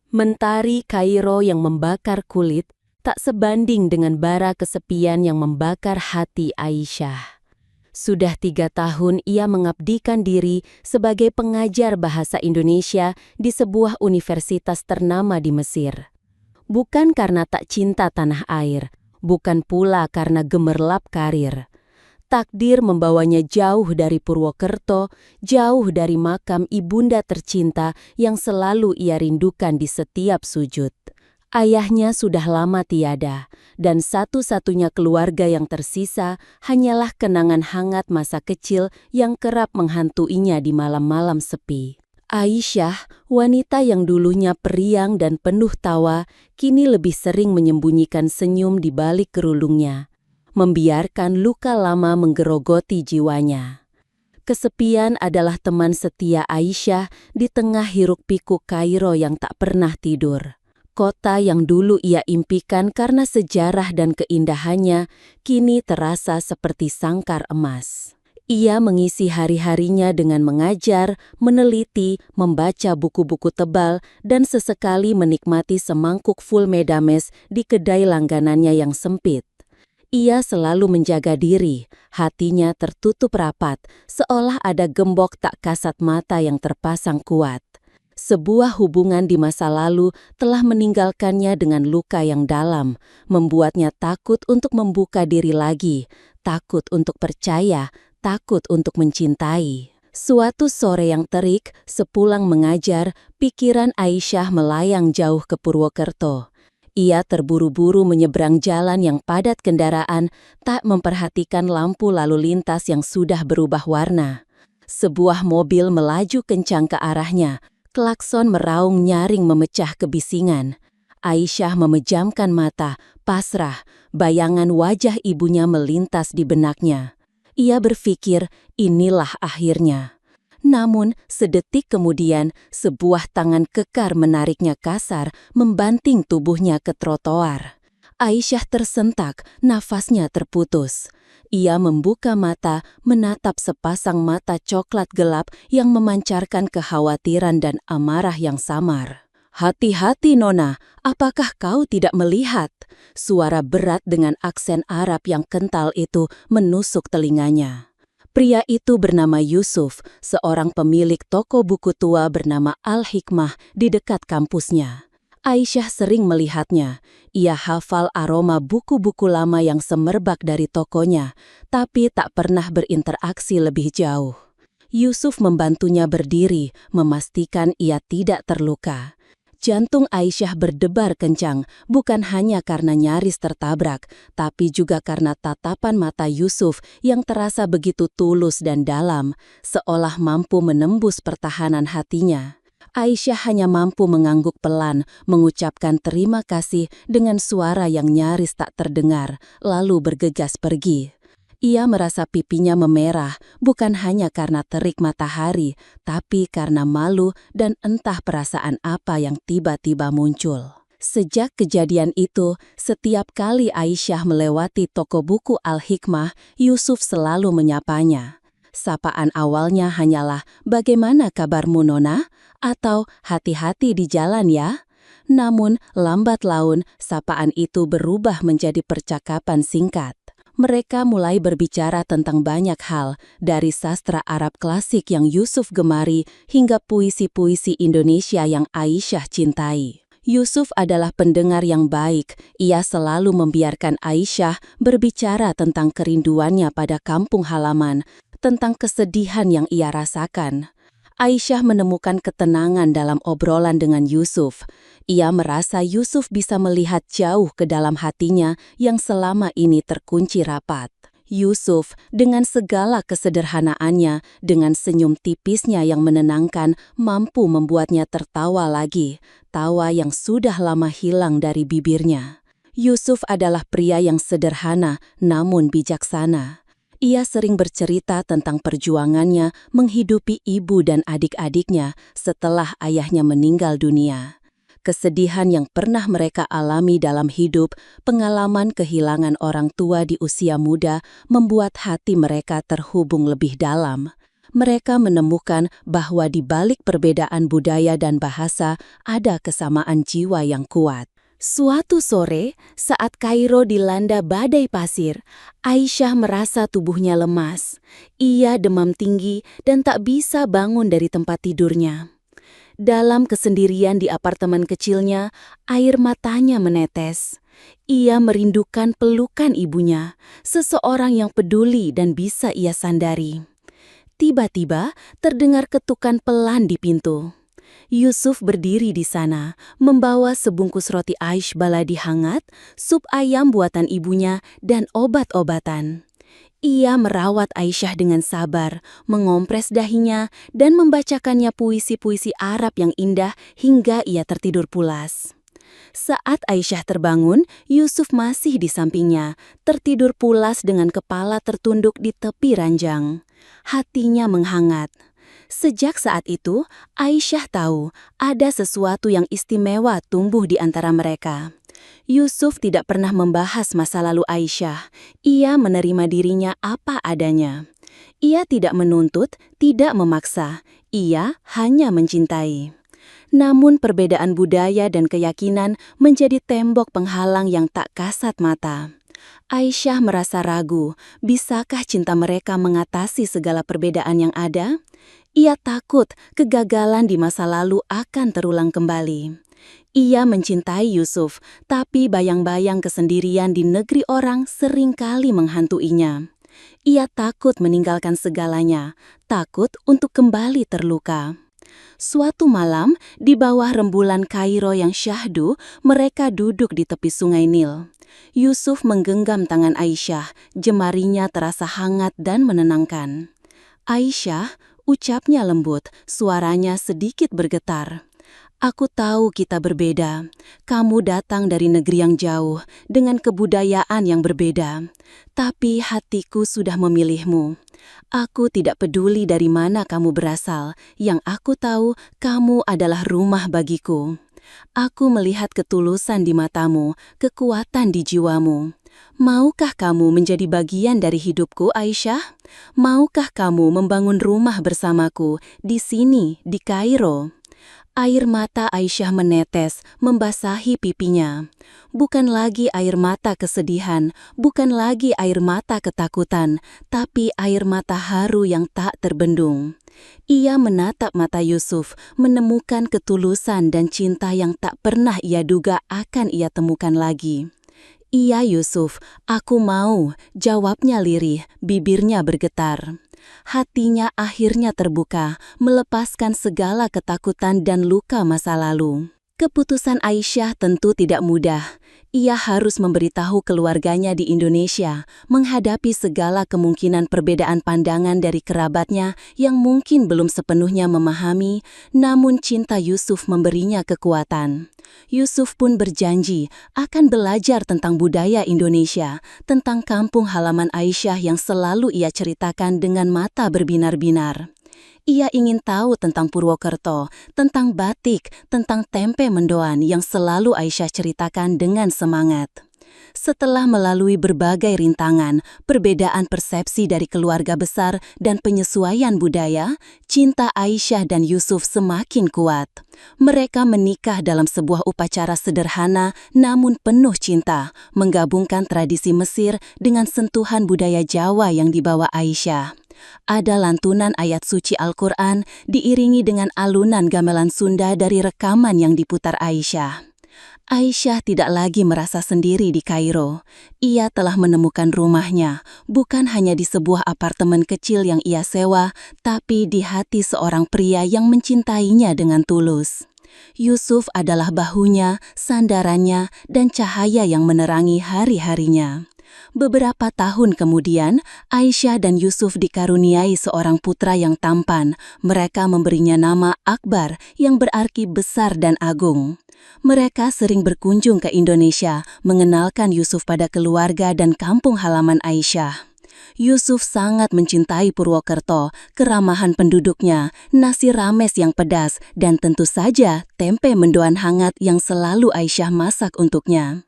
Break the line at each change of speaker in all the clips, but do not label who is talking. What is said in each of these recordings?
Mentari Kairo yang membakar kulit tak sebanding dengan bara kesepian yang membakar hati Aisyah. Sudah 3 tahun ia mengabdikan diri sebagai pengajar bahasa Indonesia di sebuah universitas ternama di Mesir. Bukan karena tak cinta tanah air, bukan pula karena gemerlap karir. Takdir membawanya jauh dari Purwokerto, jauh dari makam ibunda tercinta yang selalu ia rindukan di setiap sujud. Ayahnya sudah lama tiada, dan satu-satunya keluarga yang tersisa hanyalah kenangan hangat masa kecil yang kerap menghantuinya di malam-malam sepi. Aisyah, wanita yang dulunya periang dan penuh tawa, kini lebih sering menyembunyikan senyum di balik kerudungnya, membiarkan luka lama menggerogoti jiwanya. Kesepian adalah teman setia Aisyah di tengah hiruk-pikuk Kairo yang tak pernah tidur. Kota yang dulu ia impikan karena sejarah dan keindahannya, kini terasa seperti sangkar emas. Ia mengisi hari-harinya dengan mengajar, meneliti, membaca buku-buku tebal, dan sesekali menikmati semangkuk full medames di kedai langganannya yang sempit. Ia selalu menjaga diri, hatinya tertutup rapat, seolah ada gembok tak kasat mata yang terpasang kuat. Sebuah hubungan di masa lalu telah meninggalkannya dengan luka yang dalam, membuatnya takut untuk membuka diri lagi, takut untuk percaya, takut untuk mencintai. Suatu sore yang terik, sepulang mengajar, pikiran Aisyah melayang jauh ke Purwokerto. Ia terburu-buru menyeberang jalan yang padat kendaraan, tak memperhatikan lampu lalu lintas yang sudah berubah warna. Sebuah mobil melaju kencang ke arahnya, klakson meraung nyaring memecah kebisingan. Aisyah memejamkan mata, pasrah, bayangan wajah ibunya melintas di benaknya. Ia berpikir, inilah akhirnya. Namun, sedetik kemudian, sebuah tangan kekar menariknya kasar, membanting tubuhnya ke trotoar. Aisyah tersentak, nafasnya terputus. Ia membuka mata, menatap sepasang mata coklat gelap yang memancarkan kekhawatiran dan amarah yang samar. "Hati-hati, Nona, apakah kau tidak melihat?" Suara berat dengan aksen Arab yang kental itu menusuk telinganya. Pria itu bernama Yusuf, seorang pemilik toko buku tua bernama Al-Hikmah di dekat kampusnya. Aisyah sering melihatnya. Ia hafal aroma buku-buku lama yang semerbak dari tokonya, tapi tak pernah berinteraksi lebih jauh. Yusuf membantunya berdiri, memastikan ia tidak terluka. Jantung Aisyah berdebar kencang, bukan hanya karena nyaris tertabrak, tapi juga karena tatapan mata Yusuf yang terasa begitu tulus dan dalam, seolah mampu menembus pertahanan hatinya. Aisyah hanya mampu mengangguk pelan, mengucapkan terima kasih dengan suara yang nyaris tak terdengar, lalu bergegas pergi. Ia merasa pipinya memerah, bukan hanya karena terik matahari, tapi karena malu dan entah perasaan apa yang tiba-tiba muncul. Sejak kejadian itu, setiap kali Aisyah melewati toko buku Al-Hikmah, Yusuf selalu menyapanya. Sapaan awalnya hanyalah, "Bagaimana kabarmu, Nona?" atau "Hati-hati di jalan ya." Namun, lambat laun, sapaan itu berubah menjadi percakapan singkat. Mereka mulai berbicara tentang banyak hal, dari sastra Arab klasik yang Yusuf gemari hingga puisi-puisi Indonesia yang Aisyah cintai. Yusuf adalah pendengar yang baik. Ia selalu membiarkan Aisyah berbicara tentang kerinduannya pada kampung halaman, tentang kesedihan yang ia rasakan. Aisyah menemukan ketenangan dalam obrolan dengan Yusuf. Ia merasa Yusuf bisa melihat jauh ke dalam hatinya yang selama ini terkunci rapat. Yusuf, dengan segala kesederhanaannya, dengan senyum tipisnya yang menenangkan, mampu membuatnya tertawa lagi, tawa yang sudah lama hilang dari bibirnya. Yusuf adalah pria yang sederhana, namun bijaksana. Ia sering bercerita tentang perjuangannya menghidupi ibu dan adik-adiknya setelah ayahnya meninggal dunia. Kesedihan yang pernah mereka alami dalam hidup, pengalaman kehilangan orang tua di usia muda membuat hati mereka terhubung lebih dalam. mereka menemukan bahwa di balik perbedaan budaya dan bahasa ada kesamaan jiwa yang kuat. Suatu sore, saat Kairo dilanda badai pasir, Aisyah merasa tubuhnya lemas. Ia demam tinggi dan tak bisa bangun dari tempat tidurnya. Dalam kesendirian di apartemen kecilnya, air matanya menetes. Ia merindukan pelukan ibunya, seseorang yang peduli dan bisa ia sandari. Tiba-tiba terdengar ketukan pelan di pintu. Yusuf berdiri di sana, membawa sebungkus roti aish baladi hangat, sup ayam buatan ibunya, dan obat-obatan. Ia merawat Aisyah dengan sabar, mengompres dahinya, dan membacakannya puisi-puisi Arab yang indah hingga ia tertidur pulas. Saat Aisyah terbangun, Yusuf masih di sampingnya, tertidur pulas dengan kepala tertunduk di tepi ranjang. Hatinya menghangat. Sejak saat itu, Aisyah tahu ada sesuatu yang istimewa tumbuh di antara mereka. Yusuf tidak pernah membahas masa lalu Aisyah. Ia menerima dirinya apa adanya. Ia tidak menuntut, tidak memaksa. Ia hanya mencintai. Namun perbedaan budaya dan keyakinan menjadi tembok penghalang yang tak kasat mata. Aisyah merasa ragu, bisakah cinta mereka mengatasi segala perbedaan yang ada? Ia takut kegagalan di masa lalu akan terulang kembali. Ia mencintai Yusuf, tapi bayang-bayang kesendirian di negeri orang seringkali menghantuinya. Ia takut meninggalkan segalanya, takut untuk kembali terluka. Suatu malam, di bawah rembulan Kairo yang syahdu, mereka duduk di tepi sungai Nil. Yusuf menggenggam tangan Aisyah, jemarinya terasa hangat dan menenangkan. Aisyah, ucapnya lembut, suaranya sedikit bergetar. Aku tahu kita berbeda. Kamu datang dari negeri yang jauh, dengan kebudayaan yang berbeda. Tapi hatiku sudah memilihmu. Aku tidak peduli dari mana kamu berasal. Yang aku tahu, kamu adalah rumah bagiku. Aku melihat ketulusan di matamu, kekuatan di jiwamu. Maukah kamu menjadi bagian dari hidupku, Aisyah? Maukah kamu membangun rumah bersamaku di sini, di Kairo? Air mata Aisyah menetes, membasahi pipinya. Bukan lagi air mata kesedihan, bukan lagi air mata ketakutan, tapi air mata haru yang tak terbendung. Ia menatap mata Yusuf, menemukan ketulusan dan cinta yang tak pernah ia duga akan ia temukan lagi. Iya Yusuf, aku mau, jawabnya lirih, bibirnya bergetar. Hatinya akhirnya terbuka, melepaskan segala ketakutan dan luka masa lalu. Keputusan Aisyah tentu tidak mudah. Ia harus memberitahu keluarganya di Indonesia, menghadapi segala kemungkinan perbedaan pandangan dari kerabatnya yang mungkin belum sepenuhnya memahami, namun cinta Yusuf memberinya kekuatan. Yusuf pun berjanji akan belajar tentang budaya Indonesia, tentang kampung halaman Aisyah yang selalu ia ceritakan dengan mata berbinar-binar. Ia ingin tahu tentang Purwokerto, tentang batik, tentang tempe mendoan yang selalu Aisyah ceritakan dengan semangat. Setelah melalui berbagai rintangan, perbedaan persepsi dari keluarga besar dan penyesuaian budaya, cinta Aisyah dan Yusuf semakin kuat. Mereka menikah dalam sebuah upacara sederhana namun penuh cinta, menggabungkan tradisi Mesir dengan sentuhan budaya Jawa yang dibawa Aisyah. Ada lantunan ayat suci Al-Quran diiringi dengan alunan gamelan Sunda dari rekaman yang diputar Aisyah. Aisyah tidak lagi merasa sendiri di Kairo. Ia telah menemukan rumahnya, bukan hanya di sebuah apartemen kecil yang ia sewa, tapi di hati seorang pria yang mencintainya dengan tulus. Yusuf adalah bahunya, sandarannya, dan cahaya yang menerangi hari-harinya. Beberapa tahun kemudian, Aisyah dan Yusuf dikaruniai seorang putra yang tampan. Mereka memberinya nama Akbar yang berarti besar dan agung. Mereka sering berkunjung ke Indonesia, mengenalkan Yusuf pada keluarga dan kampung halaman Aisyah. Yusuf sangat mencintai Purwokerto, keramahan penduduknya, nasi rames yang pedas, dan tentu saja tempe mendoan hangat yang selalu Aisyah masak untuknya.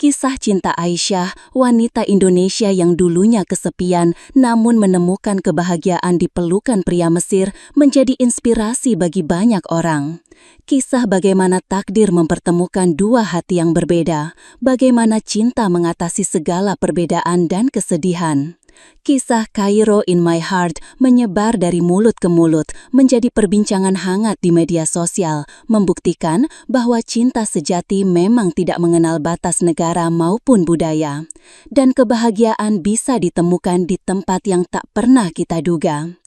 Kisah cinta Aisyah, wanita Indonesia yang dulunya kesepian namun menemukan kebahagiaan di pelukan pria Mesir, menjadi inspirasi bagi banyak orang. Kisah bagaimana takdir mempertemukan dua hati yang berbeda, bagaimana cinta mengatasi segala perbedaan dan kesedihan. Kisah Cairo in My Heart menyebar dari mulut ke mulut, menjadi perbincangan hangat di media sosial, membuktikan bahwa cinta sejati memang tidak mengenal batas negara maupun budaya. Dan kebahagiaan bisa ditemukan di tempat yang tak pernah kita duga.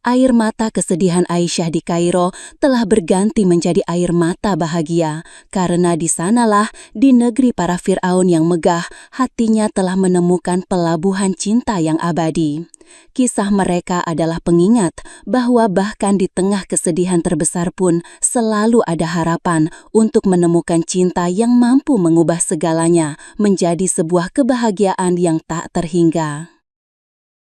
Air mata kesedihan Aisyah di Kairo telah berganti menjadi air mata bahagia, karena di sanalah, di negeri para Fir'aun yang megah, hatinya telah menemukan pelabuhan cinta yang abadi. Kisah mereka adalah pengingat bahwa bahkan di tengah kesedihan terbesar pun selalu ada harapan untuk menemukan cinta yang mampu mengubah segalanya menjadi sebuah kebahagiaan yang tak terhingga.